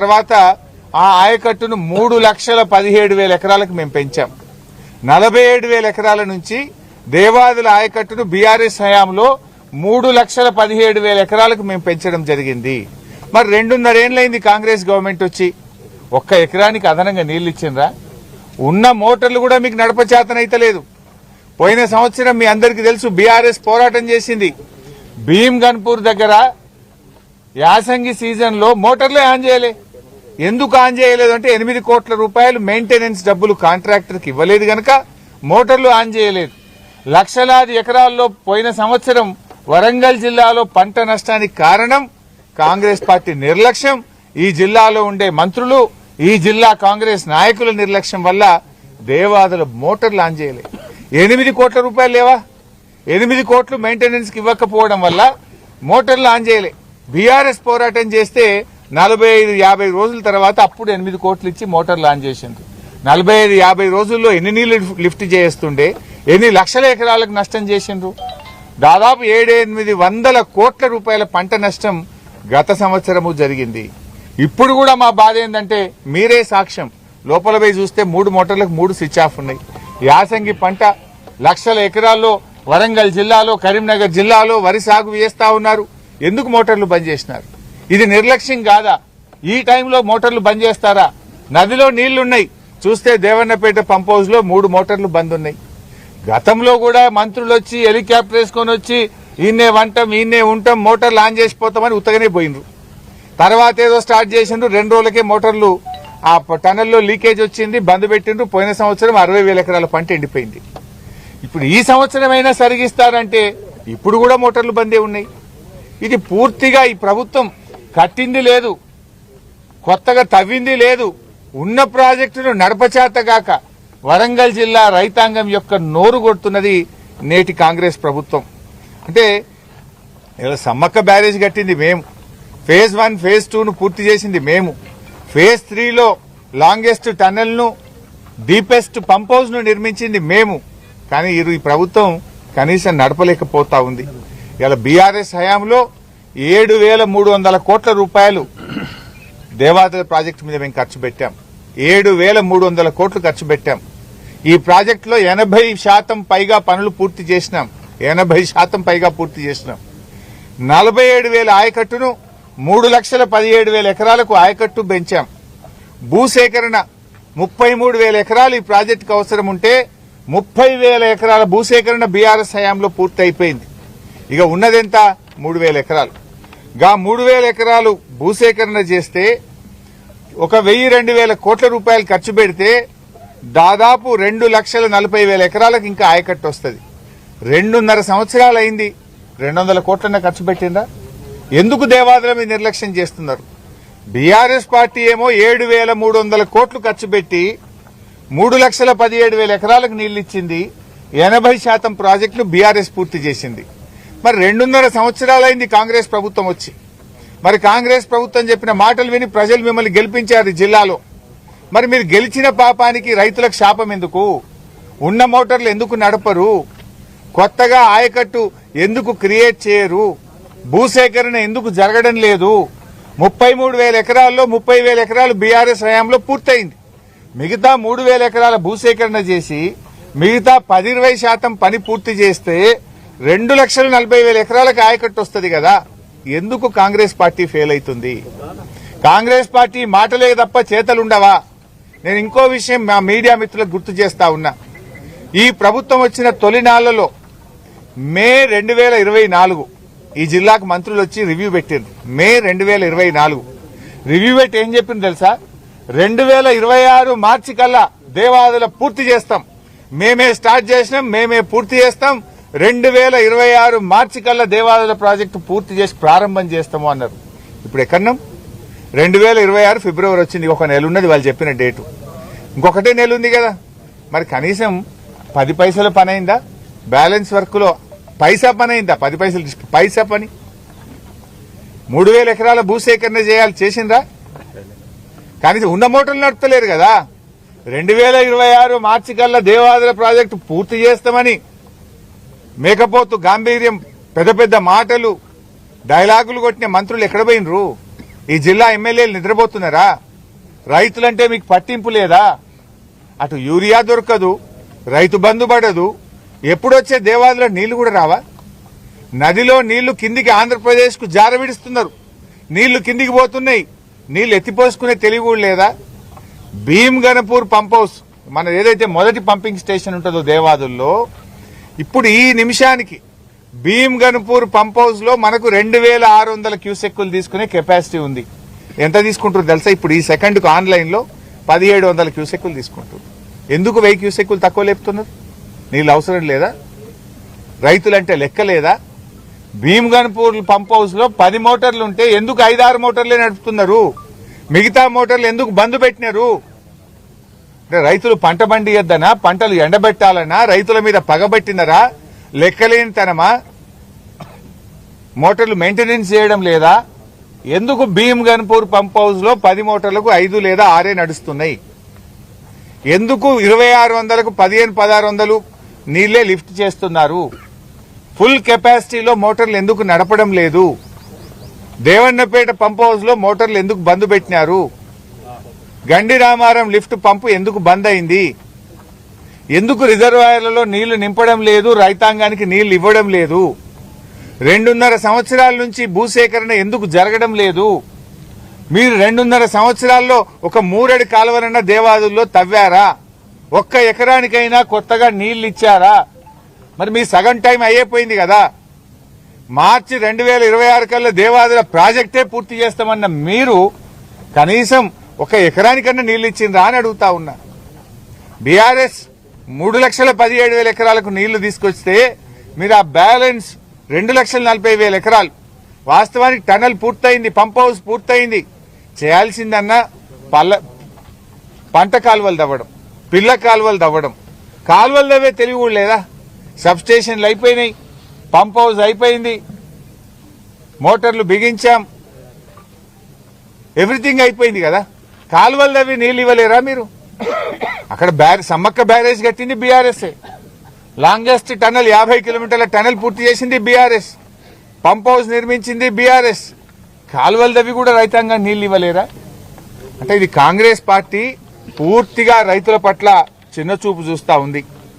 తర్వాత ఆ ఆయకట్టును 3,17,000 ఎకరాలకు మేము పెంచాం. 47,000 ఎకరాల నుంచి దేవాదుల ఆయకట్టును బీఆర్ఎస్ హయాంలో 3,17,000 ఎకరాలకు మేము పెంచడం జరిగింది. మరి 2.5 ఏళ్లైంది కాంగ్రెస్ గవర్నమెంట్ వచ్చి, ఒక్క ఎకరానికి అదనంగా నీళ్లు ఇచ్చిండ్రా? ఉన్న మోటార్లు కూడా మీకు నడపచేతనైతలేదు. పోయిన సంవత్సరం మీ అందరికీ తెలుసు బీఆర్ఎస్ పోరాటం చేసింది. భీమ్ గన్పూర్ దగ్గర యాసంగి సీజన్ లో మోటార్లే ఆన్ చేయలే. ఎందుకు ఆన్ చేయలేదు అంటే 8 కోట్ల రూపాయలు మెయింటెనెన్స్ డబ్బులు కాంట్రాక్టర్కి ఇవ్వలేదు గనక మోటార్లు ఆన్ చేయలేదు. లక్షలాది ఎకరాల్లో పోయిన సంవత్సరం వరంగల్ జిల్లాలో పంట నష్టానికి కారణం కాంగ్రెస్ పార్టీ నిర్లక్ష్యం, ఈ జిల్లాలో ఉండే మంత్రులు, ఈ జిల్లా కాంగ్రెస్ నాయకుల నిర్లక్ష్యం వల్ల దేవాదుల మోటార్లు ఆన్ చేయలే. 8 కోట్ల రూపాయలు లేవా? 8 కోట్లు మెయింటెనెన్స్ కి ఇవ్వకపోవడం వల్ల మోటార్లు ఆన్ చేయలే. బీఆర్ఎస్ పోరాటం చేస్తే 45-50 రోజుల తర్వాత అప్పుడు 8 కోట్లు ఇచ్చి మోటార్లు ఆన్ చేసిండ్రు. 45-50 రోజుల్లో ఎన్ని నీళ్లు లిఫ్ట్ చేస్తుండే, ఎన్ని లక్షల ఎకరాలకు నష్టం చేసిండ్రు? దాదాపు 700-800 కోట్ల రూపాయల పంట నష్టం గత సంవత్సరము జరిగింది. ఇప్పుడు కూడా మా బాధ ఏంటంటే మీరే సాక్ష్యం, లోపల పోయి చూస్తే 3 మోటార్లకు 3 స్విచ్ ఆఫ్ ఉన్నాయి. యాసంగి పంట లక్షల ఎకరాల్లో వరంగల్ జిల్లాలో, కరీంనగర్ జిల్లాలో వరి సాగు చేస్తా ఉన్నారు. ఎందుకు మోటార్లు బంద్ చేసినారు? ఇది నిర్లక్ష్యం కాదా? ఈ టైంలో మోటార్లు బంద్ చేస్తారా? నదిలో నీళ్లున్నాయి, చూస్తే దేవన్నపేట పంప్ హౌస్ లో 3 మోటార్లు బంద్ ఉన్నాయి. గతంలో కూడా మంత్రులు వచ్చి హెలికాప్టర్ వేసుకొని వచ్చి ఈయనే వంటాం, ఈయనే ఉంటాం, మోటార్లు ఆన్ చేసిపోతామని ఉత్తగానే పోయినరు. తర్వాత ఏదో స్టార్ట్ చేసిండ్రు, 2 రోజులకే మోటార్లు ఆ టనల్లో లీకేజ్ వచ్చింది, బంద్ పెట్టిండ్రు. పోయిన సంవత్సరం 60,000 ఎకరాల పంట ఎండిపోయింది. ఇప్పుడు ఈ సంవత్సరం అయినా సరిగిస్తారంటే ఇప్పుడు కూడా మోటార్లు బందే ఉన్నాయి. ఇది పూర్తిగా ఈ ప్రభుత్వం కట్టింది లేదు, కొత్తగా తవ్వింది లేదు, ఉన్న ప్రాజెక్టును నడపచేతగాక వరంగల్ జిల్లా రైతాంగం యొక్క నోరు కొడుతున్నది నేటి కాంగ్రెస్ ప్రభుత్వం. అంటే ఇలా సమ్మక్క బ్యారేజ్ కట్టింది మేము, ఫేజ్ 1 ఫేజ్ 2ను పూర్తి చేసింది మేము, ఫేజ్ 3లో లాంగెస్ట్ టన్నెల్ ను, డీపెస్ట్ పంప్ హౌస్ ను నిర్మించింది మేము. కానీ ఈ ప్రభుత్వం కనీసం నడపలేకపోతా ఉంది. ఇలా బీఆర్ఎస్ హయాంలో 7,300 కోట్ల రూపాయలు దేవాదుల ప్రాజెక్టు మీద మేము ఖర్చు పెట్టాం. 7,300 కోట్లు ఖర్చు పెట్టాం. ఈ ప్రాజెక్టులో 80% పైగా పనులు పూర్తి చేసినాం. 80% పైగా పూర్తి చేసినాం. 47,000 ఆయకట్టును 3,17,000 ఎకరాలకు ఆయకట్టు పెంచాం. భూసేకరణ 33,000 ఎకరాలు ఈ ప్రాజెక్టుకు అవసరం ఉంటే 30,000 ఎకరాల భూసేకరణ బీఆర్ఎస్ హయాంలో పూర్తి అయిపోయింది. ఇక ఉన్నదెంత? 3,000 ఎకరాలు. 3,000 ఎకరాలు భూసేకరణ చేస్తే 1,000-2,000 కోట్ల రూపాయలు ఖర్చు పెడితే దాదాపు 2,40,000 ఎకరాలకు ఇంకా ఆయకట్టు వస్తుంది. 2.5 సంవత్సరాలు అయింది, 200 కోట్లన్న ఖర్చు పెట్టిందా? ఎందుకు దేవాదుల మీద నిర్లక్ష్యం చేస్తున్నారు? బీఆర్ఎస్ పార్టీ ఏమో 7,300 కోట్లు ఖర్చు పెట్టి 3,17,000 ఎకరాలకు నీళ్లిచ్చింది. 80% ప్రాజెక్టులు బీఆర్ఎస్ పూర్తి చేసింది. మరి 2.5 సంవత్సరాలైంది కాంగ్రెస్ ప్రభుత్వం వచ్చి. మరి కాంగ్రెస్ ప్రభుత్వం చెప్పిన మాటలు విని ప్రజలు మిమ్మల్ని గెలిపించారు జిల్లాలో. మరి మీరు గెలిచిన పాపానికి రైతులకు శాపం ఎందుకు? ఉన్న మోటార్లు ఎందుకు నడపరు? కొత్తగా ఆయకట్టు ఎందుకు క్రియేట్ చేయరు? భూసేకరణ ఎందుకు జరగడం లేదు? 33,000 ఎకరాల్లో 30,000 ఎకరాలు బీఆర్ఎస్ హయాంలో పూర్తయింది. మిగతా 3,000 ఎకరాల భూసేకరణ చేసి మిగతా 10-20% పని పూర్తి చేస్తే 2,40,000 ఎకరాలకు ఆయకట్టు వస్తుంది కదా. ఎందుకు కాంగ్రెస్ పార్టీ ఫెయిల్ అవుతుంది? కాంగ్రెస్ పార్టీ మాటలే తప్ప చేతలుండవా? నేను ఇంకో విషయం మా మీడియా మిత్రులకు గుర్తు చేస్తా ఉన్నా. ఈ ప్రభుత్వం వచ్చిన తొలి నాళ్లలో మే 2024 ఈ జిల్లాకు మంత్రులు వచ్చి రివ్యూ పెట్టిండ్రు. మే 2024 రివ్యూ పెట్టి ఏం చెప్పింది తెలుసా? 2026 మార్చి కల్లా దేవాదుల పూర్తి చేస్తాం, మేమే స్టార్ట్ చేసినాం, మేమే పూర్తి చేస్తాం, 2026 మార్చి కల్లా దేవాదుల ప్రాజెక్టు పూర్తి చేసి ప్రారంభం చేస్తాము అన్నారు. ఇప్పుడు ఎక్కడున్నాం? 2026 ఫిబ్రవరి వచ్చింది, ఒక నెల ఉన్నది వాళ్ళు చెప్పిన డేటు, ఇంకొకటే నెల ఉంది కదా. మరి కనీసం 10 పైసల పని అయిందా? బ్యాలెన్స్ వర్క్ లో పైసా పని అయిందా? 10 పైసలు పైసా పని. 3,000 ఎకరాల భూసేకరణ చేయాలి, చేసిందా? కనీసం ఉన్న మోటార్లు నడుపుతలేరు కదా. 2026 మార్చి కల్లా దేవాదుల ప్రాజెక్టు పూర్తి చేస్తామని మేకపోతు గాంభీర్యం, పెద్ద పెద్ద మాటలు, డైలాగులు కొట్టిన మంత్రులు ఎక్కడ పోయినరు? ఈ జిల్లా ఎమ్మెల్యేలు నిద్రపోతున్నారా? రైతులంటే మీకు పట్టింపు లేదా? అటు యూరియా దొరకదు, రైతు బంధు పడదు, ఎప్పుడొచ్చే దేవాదుల నీళ్లు కూడా రావా? నదిలో నీళ్లు కిందికి ఆంధ్రప్రదేశ్ కు జారవిడుస్తున్నారు, నీళ్లు కిందికి పోతున్నాయి, నీళ్లు ఎత్తిపోసుకునే తెలివి కూడా లేదా? భీమ్గన్పూర్ పంప్ హౌస్ మన ఏదైతే మొదటి పంపింగ్ స్టేషన్ ఉంటుందో దేవాదుల్లో, ఇప్పుడు ఈ నిమిషానికి భీమ్గన్పూర్ పంప్ హౌస్ లో మనకు 2600 క్యూసెక్కులు తీసుకునే కెపాసిటీ ఉంది. ఎంత తీసుకుంటారు తెలుసా? ఇప్పుడు ఈ సెకండ్కు ఆన్లైన్ లో 1700 క్యూసెక్కులు తీసుకుంటారు. ఎందుకు 1000 క్యూసెక్కులు తక్కువ లేపుతున్నారు? నీళ్ళు అవసరం లేదా? రైతులంటే లెక్క లేదా? భీమ్గన్పూర్ పంప్ హౌస్ లో 10 మోటార్లు ఉంటే ఎందుకు 5-6 మోటార్లే నడుపుతున్నారు? మిగతా మోటార్లు ఎందుకు బంద్ పెట్టినారు? అంటే రైతులు పంట పండియద్దనా, పంటలు ఎండబెట్టాలనా, రైతుల మీద పగబట్టినరా, లెక్కలేని తనమా, మోటార్లు మెయింటెనెన్స్ చేయడం లేదా? ఎందుకు భీమ్గన్పూర్ పంప్ హౌస్ లో 10 మోటార్లకు 5 లేదా 6 నడుస్తున్నాయి? ఎందుకు 2600కు 1500-1600 నీళ్లే లిఫ్ట్ చేస్తున్నారు? ఫుల్ కెపాసిటీలో మోటార్లు ఎందుకు నడపడం లేదు? దేవన్నపేట పంప్ హౌస్ లో మోటార్లు ఎందుకు బంద్ పెట్టినారు? గండి రామారం లిఫ్ట్ పంపు ఎందుకు బంద్ అయింది? ఎందుకు రిజర్వాయర్లలో నీళ్లు నింపడం లేదు, రైతాంగానికి నీళ్లు ఇవ్వడం లేదు? 2.5 సంవత్సరాల నుంచి భూసేకరణ ఎందుకు జరగడం లేదు? మీరు 2.5 సంవత్సరాల్లో ఒక 3 అడి కాలువలన్న దేవాదుల్లో తవ్వారా? ఒక్క ఎకరానికైనా కొత్తగా నీళ్లు ఇచ్చారా? మరి మీ సగం టైం అయిపోయింది కదా. మార్చి 2026 కల్లా దేవాదుల ప్రాజెక్టే పూర్తి చేస్తామన్న మీరు కనీసం ఒక ఎకరానికన్నా నీళ్లు ఇచ్చిండ్రా అని అడుగుతా ఉన్నా. బీఆర్ఎస్ 3,17,000 ఎకరాలకు నీళ్లు తీసుకొస్తే మీరు ఆ బ్యాలెన్స్ 2,40,000 ఎకరాలు, వాస్తవానికి టనల్ పూర్తయింది, పంప్ హౌస్ పూర్తయింది, చేయాల్సిందన్నా పంట కాలువలు తవ్వడం, పిల్ల కాలువలు తవ్వడం. కాలువలు తవ్వే తెలివి కూడా లేదా? సబ్ స్టేషన్లు అయిపోయినాయి, పంప్ హౌస్ అయిపోయింది, మోటార్లు బిగించాం, ఎవ్రీథింగ్ అయిపోయింది కదా. కాలువలు తవ్వి నీళ్లు ఇవ్వలేరా మీరు? అక్కడ సమ్మక్క బ్యారేజ్ కట్టింది బీఆర్ఎస్, లాంగెస్ట్ టనల్ 50 కిలోమీటర్ల టనల్ పూర్తి చేసింది బీఆర్ఎస్, పంప్ హౌస్ నిర్మించింది బీఆర్ఎస్. కాలువలు తవ్వి కూడా రైతాంగం నీళ్లు ఇవ్వలేరా? అంటే ఇది కాంగ్రెస్ పార్టీ పూర్తిగా రైతుల పట్ల చిన్నచూపు చూస్తా ఉంది.